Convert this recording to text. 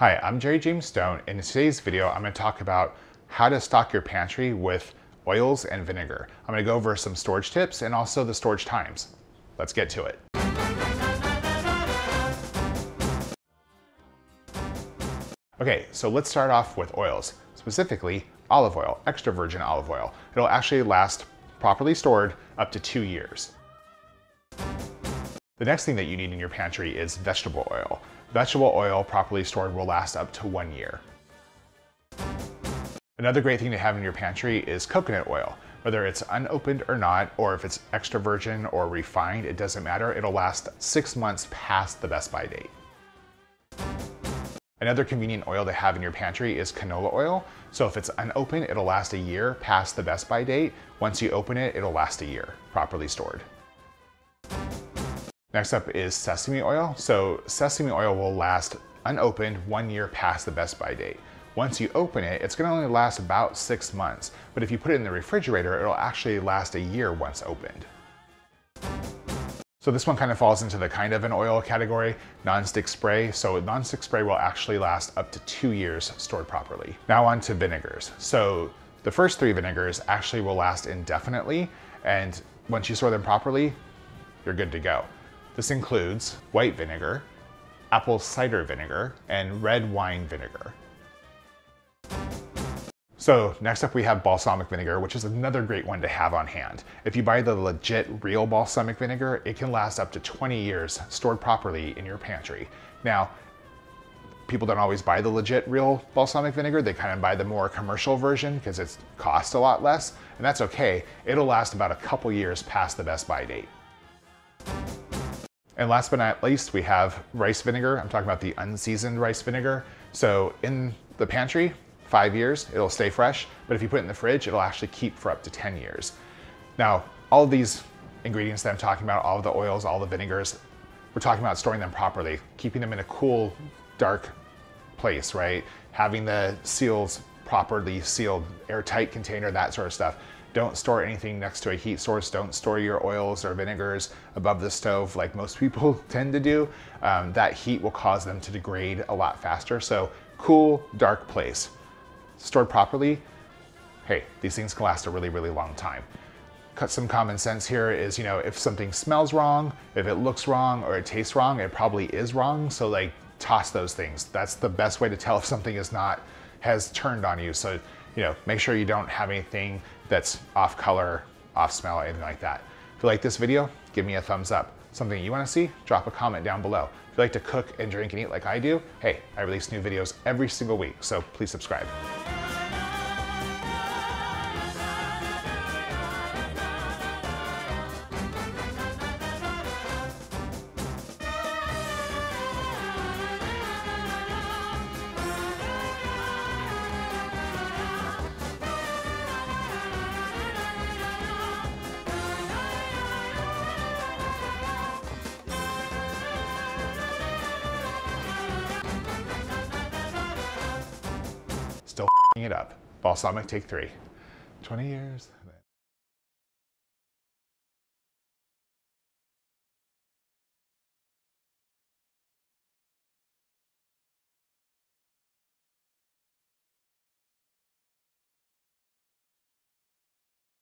Hi, I'm Jerry James Stone, and in today's video, I'm going to talk about how to stock your pantry with oils and vinegar. I'm going to go over some storage tips and also the storage times. Let's get to it. Okay, so let's start off with oils, specifically olive oil, extra virgin olive oil. It'll actually last properly stored up to 2 years. The next thing that you need in your pantry is vegetable oil. Vegetable oil properly stored will last up to 1 year. Another great thing to have in your pantry is coconut oil. Whether it's unopened or not, or if it's extra virgin or refined, it doesn't matter. It'll last 6 months past the best by date. Another convenient oil to have in your pantry is canola oil. So if it's unopened, it'll last a year past the best by date. Once you open it, it'll last a year, properly stored. Next up is sesame oil. So sesame oil will last unopened 1 year past the best by date. Once you open it, it's gonna only last about 6 months. But if you put it in the refrigerator, it'll actually last a year once opened. So this one kind of falls into the kind of an oil category, Nonstick Spray. So Nonstick Spray will actually last up to 2 years stored properly. Now on to vinegars. So the first 3 vinegars actually will last indefinitely, and once you store them properly, you're good to go. This includes white vinegar, apple cider vinegar, and red wine vinegar. So next up we have balsamic vinegar, which is another great one to have on hand. If you buy the legit real balsamic vinegar, it can last up to 20 years stored properly in your pantry. Now, people don't always buy the legit real balsamic vinegar. They kind of buy the more commercial version because it costs a lot less, and that's okay. It'll last about a couple years past the best by date. And last but not least, we have rice vinegar. I'm talking about the unseasoned rice vinegar. So in the pantry, 5 years, it'll stay fresh, but if you put it in the fridge, it'll actually keep for up to 10 years. Now, all of these ingredients that I'm talking about, all of the oils, all the vinegars, we're talking about storing them properly, keeping them in a cool, dark place, right? Having the seals properly sealed, airtight container, that sort of stuff. Don't store anything next to a heat source. Don't store your oils or vinegars above the stove like most people tend to do. That heat will cause them to degrade a lot faster. So cool, dark place. Stored properly, hey, these things can last a really, really long time. Some common sense here is, you know, if something smells wrong, if it looks wrong, or it tastes wrong, it probably is wrong. So like, toss those things. That's the best way to tell if something has turned on you. So, you know, make sure you don't have anything that's off color, off smell, anything like that. If you like this video, give me a thumbs up. Something you want to see, drop a comment down below. If you like to cook and drink and eat like I do, hey, I release new videos every single week, so please subscribe. Still it up. Balsamic take 3. 20 years.